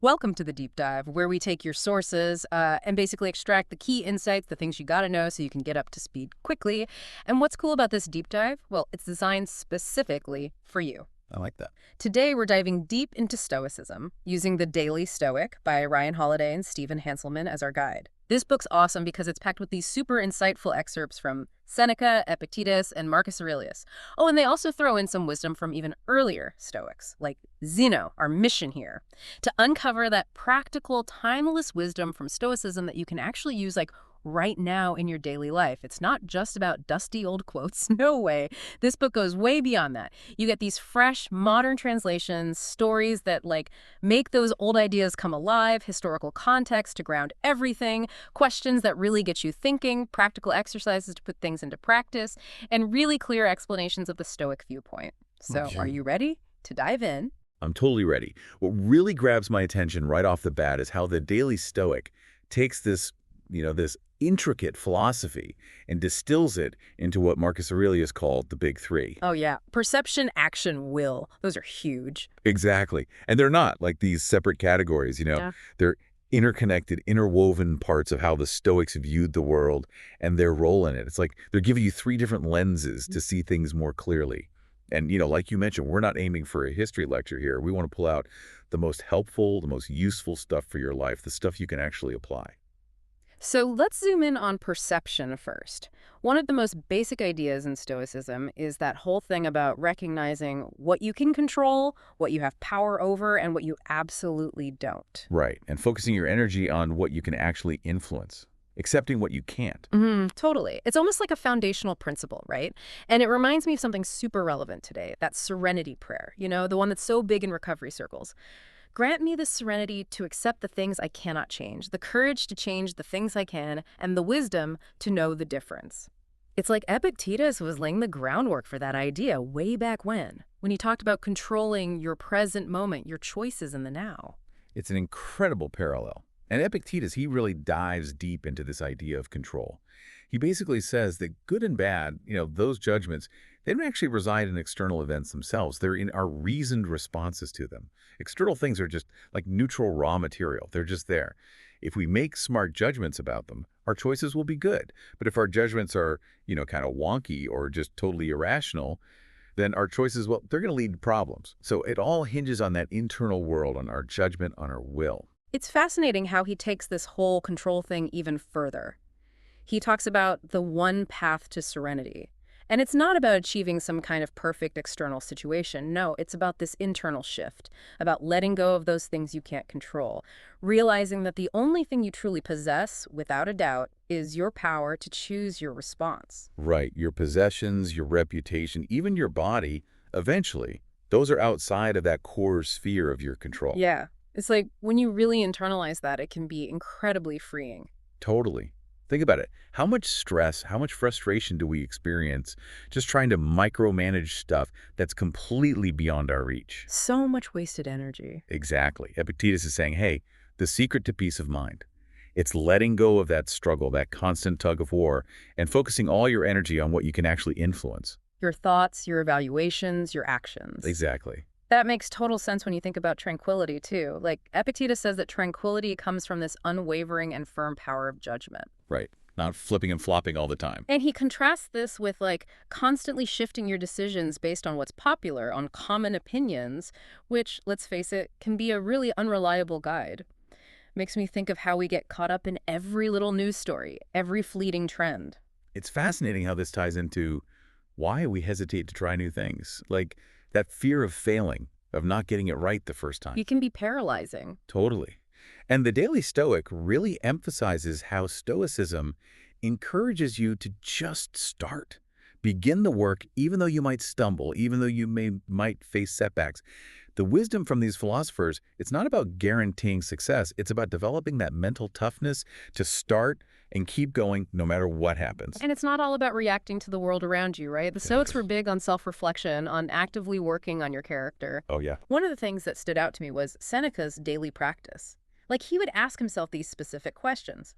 Welcome to the deep dive, where we take your sources and basically extract the key insights, the things you gotta know so you can get up to speed quickly. And what's cool about this deep dive? Well, it's designed specifically for you. I like that. Today, we're diving deep into Stoicism, using The Daily Stoic by Ryan Holiday and Stephen Hanselman as our guide. This book's awesome because it's packed with these super insightful excerpts from Seneca, Epictetus, and Marcus Aurelius. Oh, and they also throw in some wisdom from even earlier Stoics, like Zeno, our mission here, to uncover that practical, timeless wisdom from Stoicism that you can actually use right now in your daily life. It's not just about dusty old quotes. No way. This book goes way beyond that. You get these fresh, modern translations, stories that make those old ideas come alive, historical context to ground everything, questions that really get you thinking, practical exercises to put things into practice, and really clear explanations of the Stoic viewpoint. So, are Okay. you ready to dive in? I'm totally ready. What really grabs my attention right off the bat is how the Daily Stoic takes this intricate philosophy and distills it into what Marcus Aurelius called the Big Three. Oh, yeah. Perception, action, will. Those are huge. Exactly. And they're not like these separate categories. Yeah. They're interconnected, interwoven parts of how the Stoics viewed the world and their role in it. It's like they're giving you three different lenses to see things more clearly. And like you mentioned, we're not aiming for a history lecture here. We want to pull out the most helpful, the most useful stuff for your life, the stuff you can actually apply. So let's zoom in on perception first. One of the most basic ideas in Stoicism is that whole thing about recognizing what you can control, what you have power over, and what you absolutely don't. Right. And focusing your energy on what you can actually influence, accepting what you can't. Totally. It's almost like a foundational principle, right? And it reminds me of something super relevant today, that serenity prayer, the one that's so big in recovery circles. Grant me the serenity to accept the things I cannot change, the courage to change the things I can, and the wisdom to know the difference. It's like Epictetus was laying the groundwork for that idea way back when he talked about controlling your present moment, your choices in the now. It's an incredible parallel. And Epictetus, he really dives deep into this idea of control. He basically says that good and bad, those judgments, they don't actually reside in external events themselves. They're in our reasoned responses to them. External things are just like neutral raw material. They're just there. If we make smart judgments about them, our choices will be good. But if our judgments are, kind of wonky or just totally irrational, then our choices, well, they're going to lead to problems. So it all hinges on that internal world, on our judgment, on our will. It's fascinating how he takes this whole control thing even further. He talks about the one path to serenity. And it's not about achieving some kind of perfect external situation. No, it's about this internal shift, about letting go of those things you can't control, realizing that the only thing you truly possess, without a doubt, is your power to choose your response. Right. Your possessions, your reputation, even your body, eventually, those are outside of that core sphere of your control. Yeah. It's like when you really internalize that, it can be incredibly freeing. Totally. Think about it. How much stress, how much frustration do we experience just trying to micromanage stuff that's completely beyond our reach? So much wasted energy. Exactly. Epictetus is saying, hey, the secret to peace of mind, it's letting go of that struggle, that constant tug of war, and focusing all your energy on what you can actually influence. Your thoughts, your evaluations, your actions. Exactly. That makes total sense when you think about tranquility, too. Like, Epictetus says that tranquility comes from this unwavering and firm power of judgment. Right. Not flipping and flopping all the time. And he contrasts this with, constantly shifting your decisions based on what's popular, on common opinions, which, let's face it, can be a really unreliable guide. Makes me think of how we get caught up in every little news story, every fleeting trend. It's fascinating how this ties into why we hesitate to try new things. Like that fear of failing, of not getting it right the first time. It can be paralyzing. Totally. And the Daily Stoic really emphasizes how Stoicism encourages you to just start. Begin the work even though you might stumble, even though you might face setbacks. The wisdom from these philosophers, it's not about guaranteeing success. It's about developing that mental toughness to start and keep going no matter what happens. And it's not all about reacting to the world around you, right? The Stoics were big on self-reflection, on actively working on your character. Oh, yeah. One of the things that stood out to me was Seneca's daily practice. Like, he would ask himself these specific questions.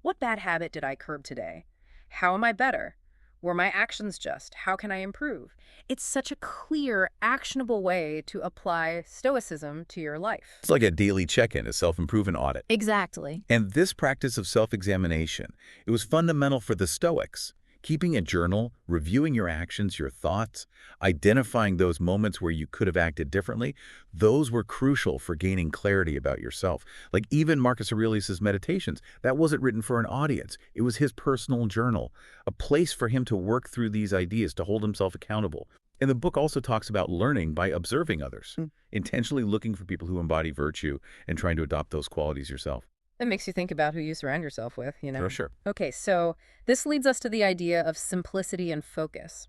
What bad habit did I curb today? How am I better? Were my actions just? How can I improve? It's such a clear, actionable way to apply Stoicism to your life. It's like a daily check-in, a self-improvement audit. Exactly. And this practice of self-examination, it was fundamental for the Stoics. Keeping a journal, reviewing your actions, your thoughts, identifying those moments where you could have acted differently, those were crucial for gaining clarity about yourself. Like even Marcus Aurelius's Meditations, that wasn't written for an audience. It was his personal journal, a place for him to work through these ideas, to hold himself accountable. And the book also talks about learning by observing others, intentionally looking for people who embody virtue and trying to adopt those qualities yourself. It makes you think about who you surround yourself with, you For know. sure. Okay, so this leads us to the idea of simplicity and focus.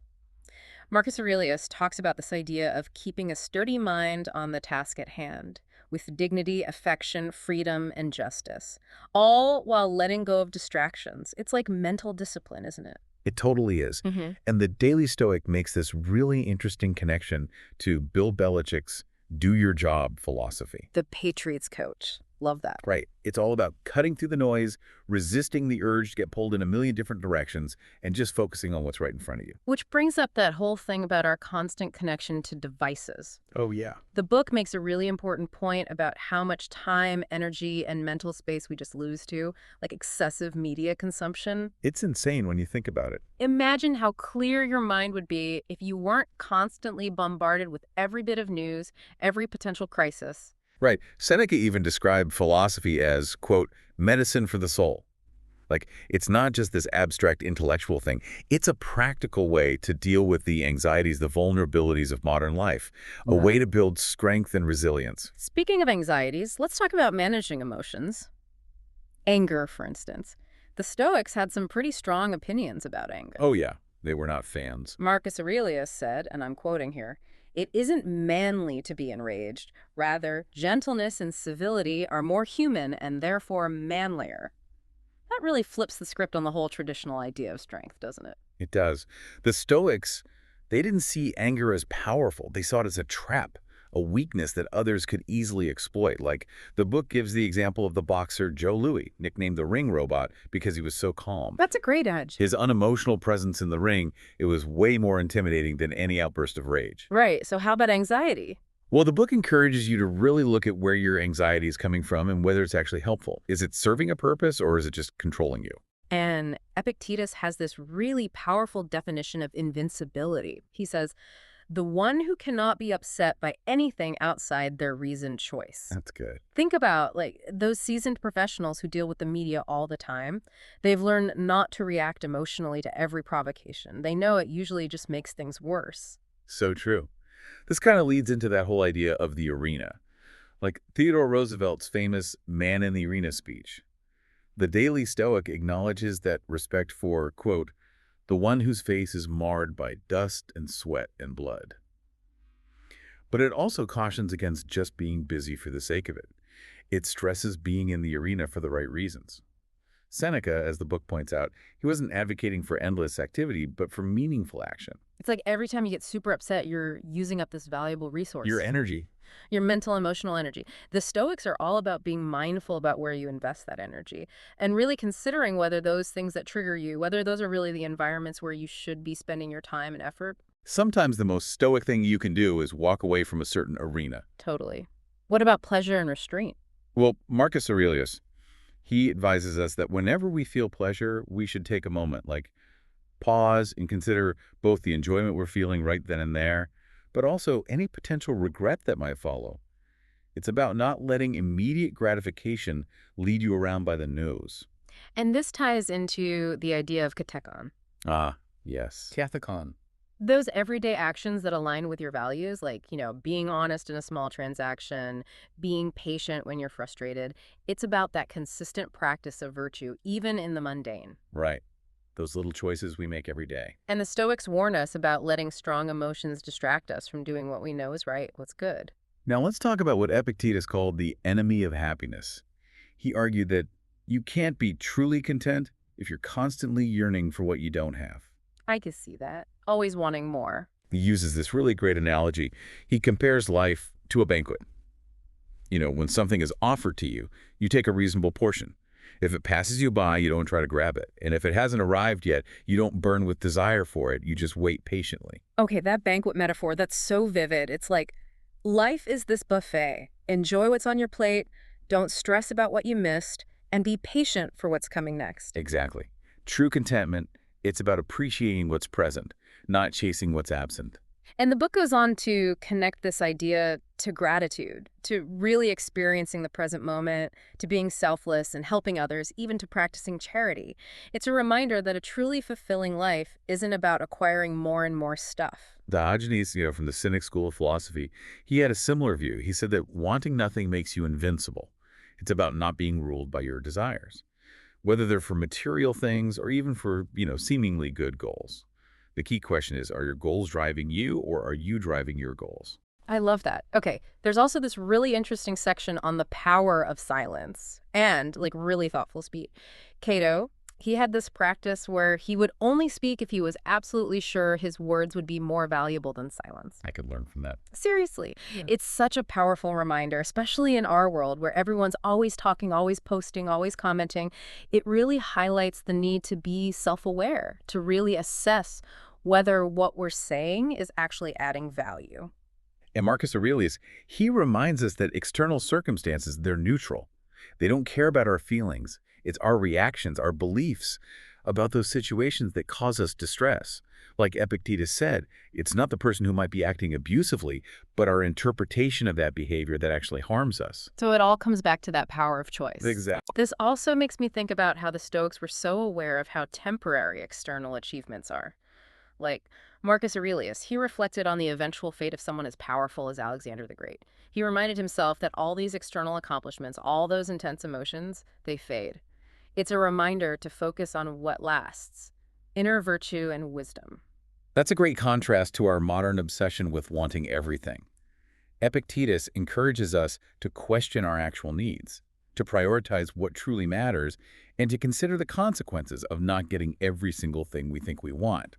Marcus Aurelius talks about this idea of keeping a sturdy mind on the task at hand, with dignity, affection, freedom, and justice, all while letting go of distractions. It's like mental discipline, isn't it? It totally is. Hmm. And the Daily Stoic makes this really interesting connection to Bill Belichick's do your job philosophy. The Patriots coach. Love that. Right. It's all about cutting through the noise, resisting the urge to get pulled in a million different directions, and just focusing on what's right in front of you. Which brings up that whole thing about our constant connection to devices. Oh, yeah. The book makes a really important point about how much time, energy, and mental space we just lose to, like excessive media consumption. It's insane when you think about it. Imagine how clear your mind would be if you weren't constantly bombarded with every bit of news, every potential crisis. Right. Seneca even described philosophy as, quote, medicine for the soul. Like, it's not just this abstract intellectual thing. It's a practical way to deal with the anxieties, the vulnerabilities of modern life, a way to build strength and resilience. Speaking of anxieties, let's talk about managing emotions. Anger, for instance. The Stoics had some pretty strong opinions about anger. Oh, yeah. They were not fans. Marcus Aurelius said, and I'm quoting here, "It isn't manly to be enraged. Rather, gentleness and civility are more human and therefore manlier." That really flips the script on the whole traditional idea of strength, doesn't it? It does. The Stoics, they didn't see anger as powerful. They saw it as a trap, a weakness that others could easily exploit. Like, the book gives the example of the boxer Joe Louis, nicknamed the Ring Robot because he was so calm. That's a great edge. His unemotional presence in the ring, it was way more intimidating than any outburst of rage. Right, so how about anxiety? Well, the book encourages you to really look at where your anxiety is coming from and whether it's actually helpful. Is it serving a purpose or is it just controlling you? And Epictetus has this really powerful definition of invincibility. He says, "The one who cannot be upset by anything outside their reasoned choice." That's good. Think about like those seasoned professionals who deal with the media all the time. They've learned not to react emotionally to every provocation. They know it usually just makes things worse. So true. This kind of leads into that whole idea of the arena. Like Theodore Roosevelt's famous Man in the Arena speech. The Daily Stoic acknowledges that respect for, quote, the one whose face is marred by dust and sweat and blood. But it also cautions against just being busy for the sake of it. It stresses being in the arena for the right reasons. Seneca, as the book points out, he wasn't advocating for endless activity, but for meaningful action. It's like every time you get super upset, you're using up this valuable resource. Your energy. Your mental, emotional energy. The Stoics are all about being mindful about where you invest that energy and really considering whether those things that trigger you, whether those are really the environments where you should be spending your time and effort. Sometimes the most stoic thing you can do is walk away from a certain arena. Totally. What about pleasure and restraint? Well, Marcus Aurelius, he advises us that whenever we feel pleasure, we should take a moment, like pause and consider both the enjoyment we're feeling right then and there, but also any potential regret that might follow. It's about not letting immediate gratification lead you around by the nose. And this ties into the idea of katekon. Ah, yes. Kathekon. Those everyday actions that align with your values, like, being honest in a small transaction, being patient when you're frustrated, it's about that consistent practice of virtue, even in the mundane. Right. Those little choices we make every day. And the Stoics warn us about letting strong emotions distract us from doing what we know is right, what's good. Now let's talk about what Epictetus called the enemy of happiness. He argued that you can't be truly content if you're constantly yearning for what you don't have. I can see that. Always wanting more. He uses this really great analogy. He compares life to a banquet. When something is offered to you, you take a reasonable portion. If it passes you by, you don't try to grab it. And if it hasn't arrived yet, you don't burn with desire for it. You just wait patiently. Okay, that banquet metaphor, that's so vivid. It's like, life is this buffet. Enjoy what's on your plate, don't stress about what you missed, and be patient for what's coming next. Exactly. True contentment, it's about appreciating what's present, not chasing what's absent. And the book goes on to connect this idea to gratitude, to really experiencing the present moment, to being selfless and helping others, even to practicing charity. It's a reminder that a truly fulfilling life isn't about acquiring more and more stuff. Diogenes, from the Cynic school of philosophy, he had a similar view. He said that wanting nothing makes you invincible. It's about not being ruled by your desires, whether they're for material things or even for, seemingly good goals. The key question is, are your goals driving you or are you driving your goals? I love that. Okay, there's also this really interesting section on the power of silence and like really thoughtful speech. Cato, he had this practice where he would only speak if he was absolutely sure his words would be more valuable than silence. I could learn from that. Seriously, it's such a powerful reminder, especially in our world where everyone's always talking, always posting, always commenting. It really highlights the need to be self-aware, to really assess whether what we're saying is actually adding value. And Marcus Aurelius, he reminds us that external circumstances, they're neutral. They don't care about our feelings. It's our reactions, our beliefs about those situations that cause us distress. Like Epictetus said, it's not the person who might be acting abusively, but our interpretation of that behavior that actually harms us. So it all comes back to that power of choice. Exactly. This also makes me think about how the Stoics were so aware of how temporary external achievements are. Like Marcus Aurelius, he reflected on the eventual fate of someone as powerful as Alexander the Great. He reminded himself that all these external accomplishments, all those intense emotions, they fade. It's a reminder to focus on what lasts, inner virtue and wisdom. That's a great contrast to our modern obsession with wanting everything. Epictetus encourages us to question our actual needs, to prioritize what truly matters, and to consider the consequences of not getting every single thing we think we want.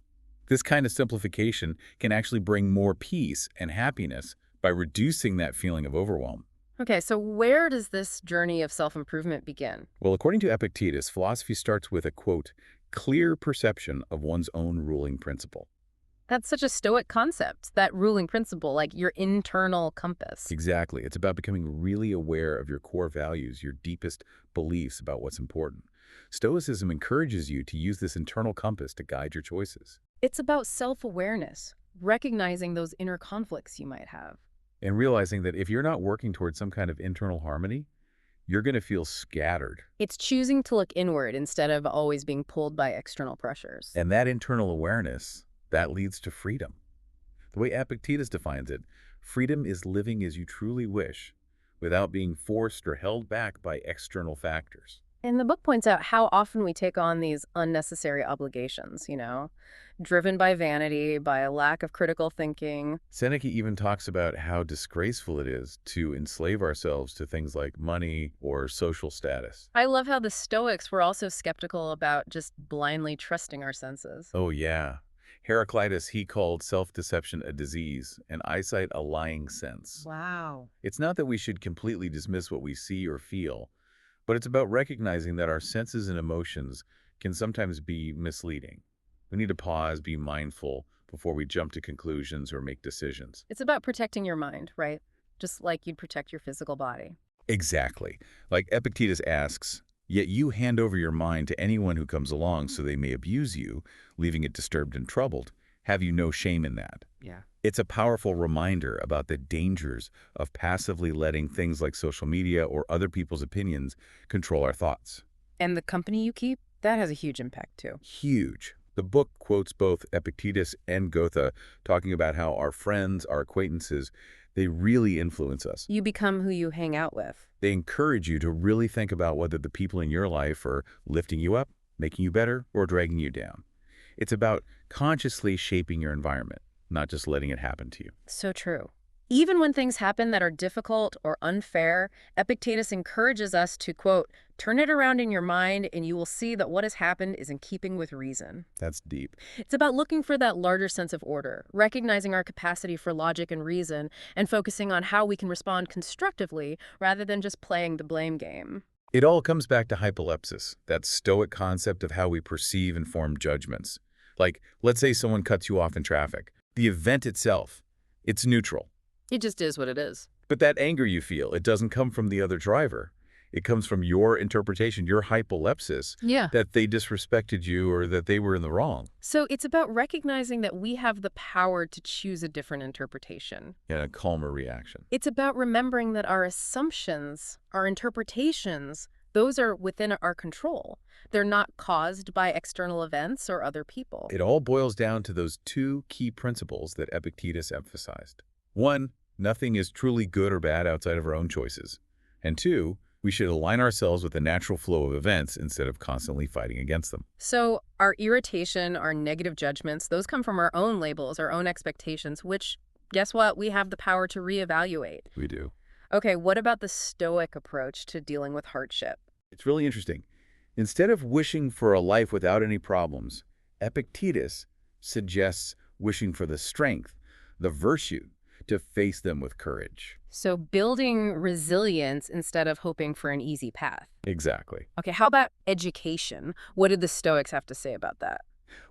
This kind of simplification can actually bring more peace and happiness by reducing that feeling of overwhelm. Okay, so where does this journey of self-improvement begin? Well, according to Epictetus, philosophy starts with a, quote, clear perception of one's own ruling principle. That's such a Stoic concept, that ruling principle, like your internal compass. Exactly. It's about becoming really aware of your core values, your deepest beliefs about what's important. Stoicism encourages you to use this internal compass to guide your choices. It's about self-awareness, recognizing those inner conflicts you might have. And realizing that if you're not working towards some kind of internal harmony, you're going to feel scattered. It's choosing to look inward instead of always being pulled by external pressures. And that internal awareness, that leads to freedom. The way Epictetus defines it, freedom is living as you truly wish, without being forced or held back by external factors. And the book points out how often we take on these unnecessary obligations, driven by vanity, by a lack of critical thinking. Seneca even talks about how disgraceful it is to enslave ourselves to things like money or social status. I love how the Stoics were also skeptical about just blindly trusting our senses. Oh, yeah. Heraclitus, he called self-deception a disease and eyesight a lying sense. Wow. It's not that we should completely dismiss what we see or feel, but it's about recognizing that our senses and emotions can sometimes be misleading. We need to pause, be mindful before we jump to conclusions or make decisions. It's about protecting your mind, right? Just like you'd protect your physical body. Exactly. Like Epictetus asks, yet you hand over your mind to anyone who comes along so they may abuse you, leaving it disturbed and troubled. Have you no shame in that? Yeah. It's a powerful reminder about the dangers of passively letting things like social media or other people's opinions control our thoughts. And the company you keep, that has a huge impact too. Huge. The book quotes both Epictetus and Goethe, talking about how our friends, our acquaintances, they really influence us. You become who you hang out with. They encourage you to really think about whether the people in your life are lifting you up, making you better, or dragging you down. It's about consciously shaping your environment, not just letting it happen to you. So true. Even when things happen that are difficult or unfair, Epictetus encourages us to, quote, turn it around in your mind and you will see that what has happened is in keeping with reason. That's deep. It's about looking for that larger sense of order, recognizing our capacity for logic and reason, and focusing on how we can respond constructively rather than just playing the blame game. It all comes back to hypolepsis, that Stoic concept of how we perceive and form judgments. Like, let's say someone cuts you off in traffic. The event itself, it's neutral. It just is what it is. But that anger you feel, it doesn't come from the other driver. It comes from your interpretation, your hypolepsis, Yeah. that they disrespected you or that they were in the wrong. So it's about recognizing that we have the power to choose a different interpretation. And a calmer reaction. It's about remembering that our assumptions, our interpretations, those are within our control. They're not caused by external events or other people. It all boils down to those two key principles that Epictetus emphasized. One, nothing is truly good or bad outside of our own choices. And two, we should align ourselves with the natural flow of events instead of constantly fighting against them. So our irritation, our negative judgments, those come from our own labels, our own expectations, which, guess what? We have the power to reevaluate. We do. Okay, what about the Stoic approach to dealing with hardship? It's really interesting. Instead of wishing for a life without any problems, Epictetus suggests wishing for the strength, the virtue, to face them with courage. So building resilience instead of hoping for an easy path. Exactly. Okay, how about education? What did the Stoics have to say about that?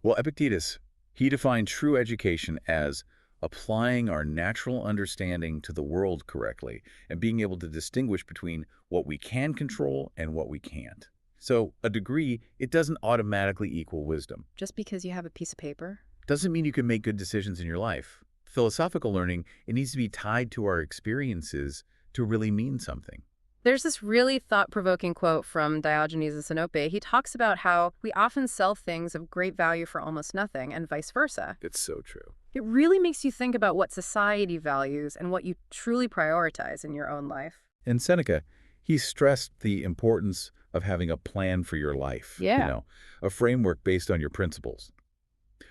Well, Epictetus, he defined true education as applying our natural understanding to the world correctly and being able to distinguish between what we can control and what we can't. So a degree, it doesn't automatically equal wisdom. Just because you have a piece of paper? Doesn't mean you can make good decisions in your life. Philosophical learning, it needs to be tied to our experiences to really mean something. There's this really thought-provoking quote from Diogenes the Sinope. He talks about how we often sell things of great value for almost nothing, and vice versa. It's so true. It really makes you think about what society values and what you truly prioritize in your own life. And Seneca, he stressed the importance of having a plan for your life. Yeah. A framework based on your principles.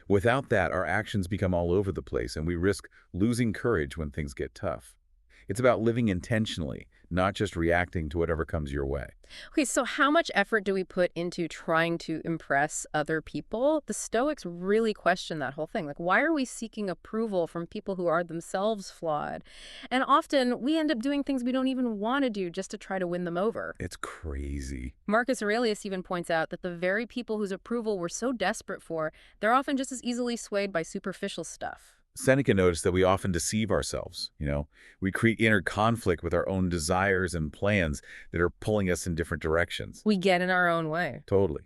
Without that, our actions become all over the place and we risk losing courage when things get tough. It's about living intentionally, not just reacting to whatever comes your way. Okay, so how much effort do we put into trying to impress other people? The Stoics really question that whole thing. Like, why are we seeking approval from people who are themselves flawed? And often we end up doing things we don't even want to do just to try to win them over. It's crazy. Marcus Aurelius even points out that the very people whose approval we're so desperate for, they're often just as easily swayed by superficial stuff. Seneca noticed that we often deceive ourselves. We create inner conflict with our own desires and plans that are pulling us in different directions. We get in our own way. Totally.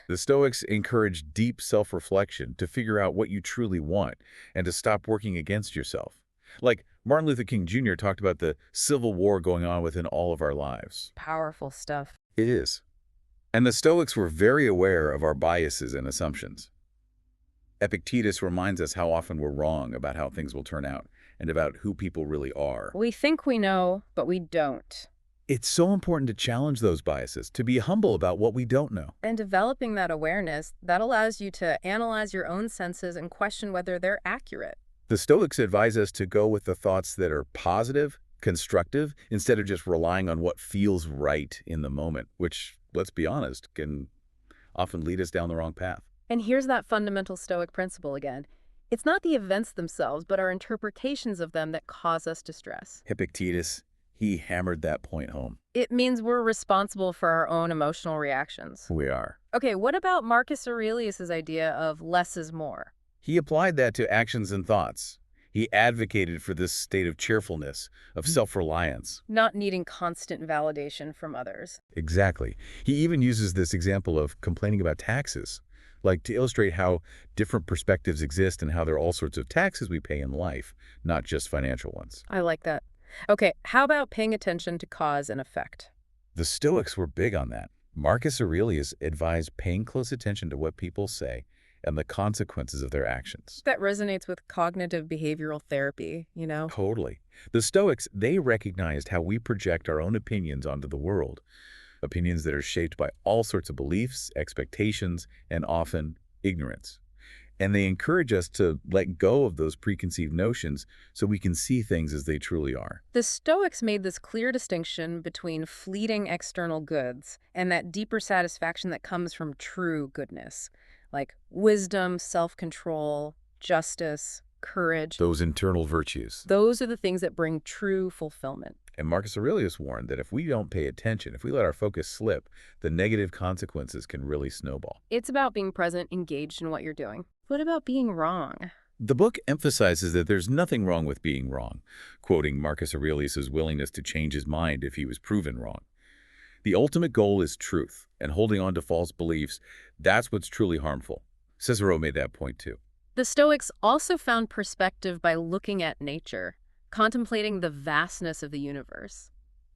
The Stoics encourage deep self-reflection to figure out what you truly want and to stop working against yourself. Like Martin Luther King Jr. talked about the civil war going on within all of our lives. Powerful stuff. It is. And the Stoics were very aware of our biases and assumptions. Epictetus reminds us how often we're wrong about how things will turn out and about who people really are. We think we know, but we don't. It's so important to challenge those biases, to be humble about what we don't know. And developing that awareness, that allows you to analyze your own senses and question whether they're accurate. The Stoics advise us to go with the thoughts that are positive, constructive, instead of just relying on what feels right in the moment, which, let's be honest, can often lead us down the wrong path. And here's that fundamental Stoic principle again. It's not the events themselves, but our interpretations of them that cause us distress. Epictetus, he hammered that point home. It means we're responsible for our own emotional reactions. We are. Okay, what about Marcus Aurelius' idea of less is more? He applied that to actions and thoughts. He advocated for this state of cheerfulness, of self-reliance. Not needing constant validation from others. Exactly. He even uses this example of complaining about taxes, like to illustrate how different perspectives exist and how there are all sorts of taxes we pay in life, not just financial ones. I like that. Okay, how about paying attention to cause and effect? The Stoics were big on that. Marcus Aurelius advised paying close attention to what people say and the consequences of their actions. That resonates with cognitive behavioral therapy, Totally. The Stoics, they recognized how we project our own opinions onto the world. Opinions that are shaped by all sorts of beliefs, expectations, and often ignorance. And they encourage us to let go of those preconceived notions so we can see things as they truly are. The Stoics made this clear distinction between fleeting external goods and that deeper satisfaction that comes from true goodness, like wisdom, self-control, justice, courage. Those internal virtues. Those are the things that bring true fulfillment. And Marcus Aurelius warned that if we don't pay attention, if we let our focus slip, the negative consequences can really snowball. It's about being present, engaged in what you're doing. What about being wrong? The book emphasizes that there's nothing wrong with being wrong, quoting Marcus Aurelius's willingness to change his mind if he was proven wrong. The ultimate goal is truth, and holding on to false beliefs, that's what's truly harmful. Cicero made that point too. The Stoics also found perspective by looking at nature, contemplating the vastness of the universe.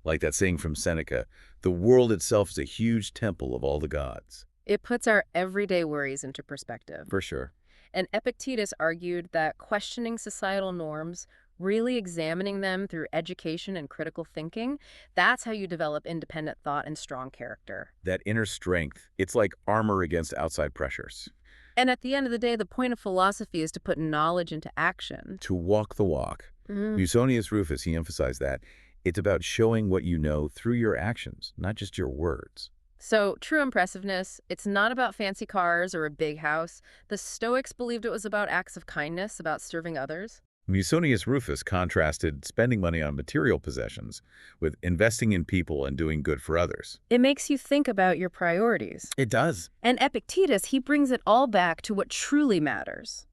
Like that saying from Seneca, the world itself is a huge temple of all the gods. It puts our everyday worries into perspective. For sure. And Epictetus argued that questioning societal norms, really examining them through education and critical thinking, that's how you develop independent thought and strong character. That inner strength, it's like armor against outside pressures. And at the end of the day, the point of philosophy is to put knowledge into action. To walk the walk. Musonius Rufus, he emphasized that. It's about showing what you know through your actions, not just your words. So, true impressiveness, it's not about fancy cars or a big house. The Stoics believed it was about acts of kindness, about serving others. Musonius Rufus contrasted spending money on material possessions with investing in people and doing good for others. It makes you think about your priorities. It does. And Epictetus, he brings it all back to what truly matters.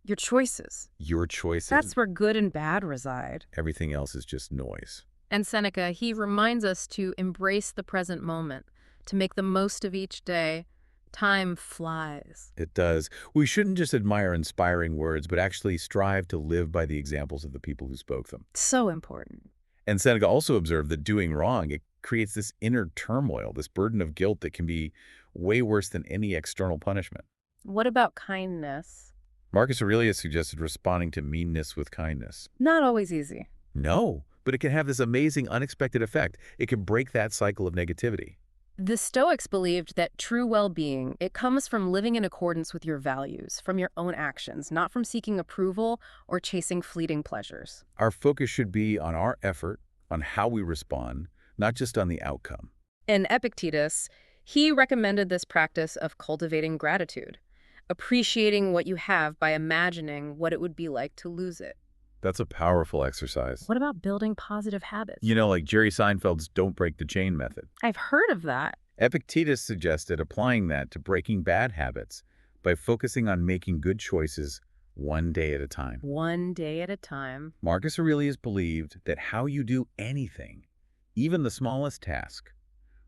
Your choices. Your choices. That's where good and bad reside. Everything else is just noise. And Seneca, he reminds us to embrace the present moment, to make the most of each day. Time flies. It does. We shouldn't just admire inspiring words, but actually strive to live by the examples of the people who spoke them. So important. And Seneca also observed that doing wrong, it creates this inner turmoil, this burden of guilt that can be way worse than any external punishment. What about kindness? Marcus Aurelius suggested responding to meanness with kindness. Not always easy. No, but it can have this amazing, unexpected effect. It can break that cycle of negativity. The Stoics believed that true well-being, it comes from living in accordance with your values, from your own actions, not from seeking approval or chasing fleeting pleasures. Our focus should be on our effort, on how we respond, not just on the outcome. And Epictetus, he recommended this practice of cultivating gratitude, appreciating what you have by imagining what it would be like to lose it. That's a powerful exercise. What about building positive habits? You know, like Jerry Seinfeld's don't break the chain method. I've heard of that. Epictetus suggested applying that to breaking bad habits by focusing on making good choices one day at a time. One day at a time. Marcus Aurelius believed that how you do anything, even the smallest task,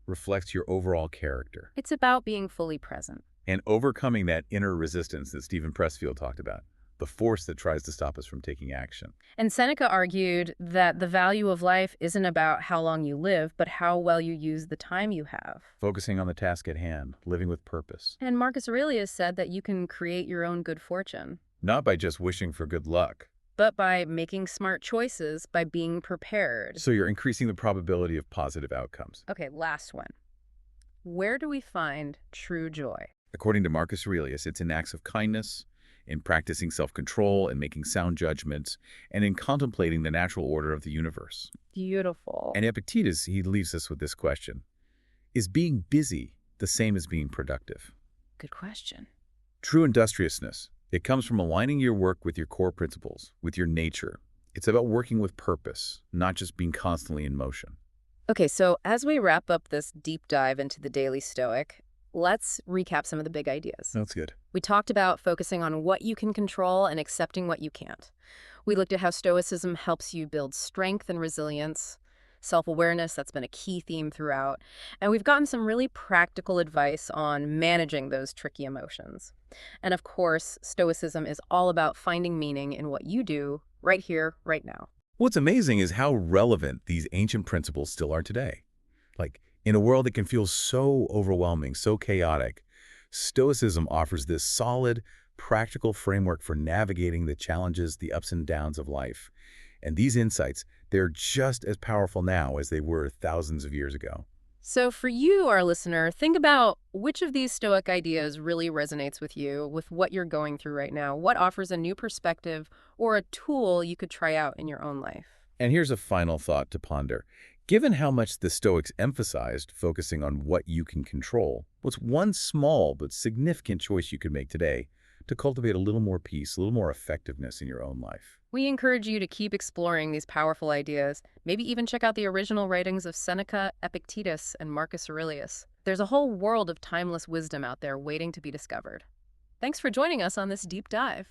reflects your overall character. It's about being fully present. And overcoming that inner resistance that Stephen Pressfield talked about. The force that tries to stop us from taking action. And Seneca argued that the value of life isn't about how long you live, but how well you use the time you have. Focusing on the task at hand, living with purpose. And Marcus Aurelius said that you can create your own good fortune. Not by just wishing for good luck. But by making smart choices, by being prepared. So you're increasing the probability of positive outcomes. Okay, last one. Where do we find true joy? According to Marcus Aurelius, it's in acts of kindness, in practicing self-control and making sound judgments, and in contemplating the natural order of the universe. Beautiful. And Epictetus, he leaves us with this question. Is being busy the same as being productive? Good question. True industriousness, it comes from aligning your work with your core principles, with your nature. It's about working with purpose, not just being constantly in motion. Okay, so as we wrap up this deep dive into the Daily Stoic, let's recap some of the big ideas. That's good. We talked about focusing on what you can control and accepting what you can't. We looked at how Stoicism helps you build strength and resilience, self-awareness, that's been a key theme throughout. And we've gotten some really practical advice on managing those tricky emotions. And of course, Stoicism is all about finding meaning in what you do right here, right now. What's amazing is how relevant these ancient principles still are today. Like, in a world that can feel so overwhelming, so chaotic, Stoicism offers this solid, practical framework for navigating the challenges, the ups and downs of life. And these insights, they're just as powerful now as they were thousands of years ago. So for you, our listener, think about which of these Stoic ideas really resonates with you, with what you're going through right now. What offers a new perspective or a tool you could try out in your own life? And here's a final thought to ponder. Given how much the Stoics emphasized focusing on what you can control, what's one small but significant choice you could make today to cultivate a little more peace, a little more effectiveness in your own life? We encourage you to keep exploring these powerful ideas, maybe even check out the original writings of Seneca, Epictetus, and Marcus Aurelius. There's a whole world of timeless wisdom out there waiting to be discovered. Thanks for joining us on this deep dive.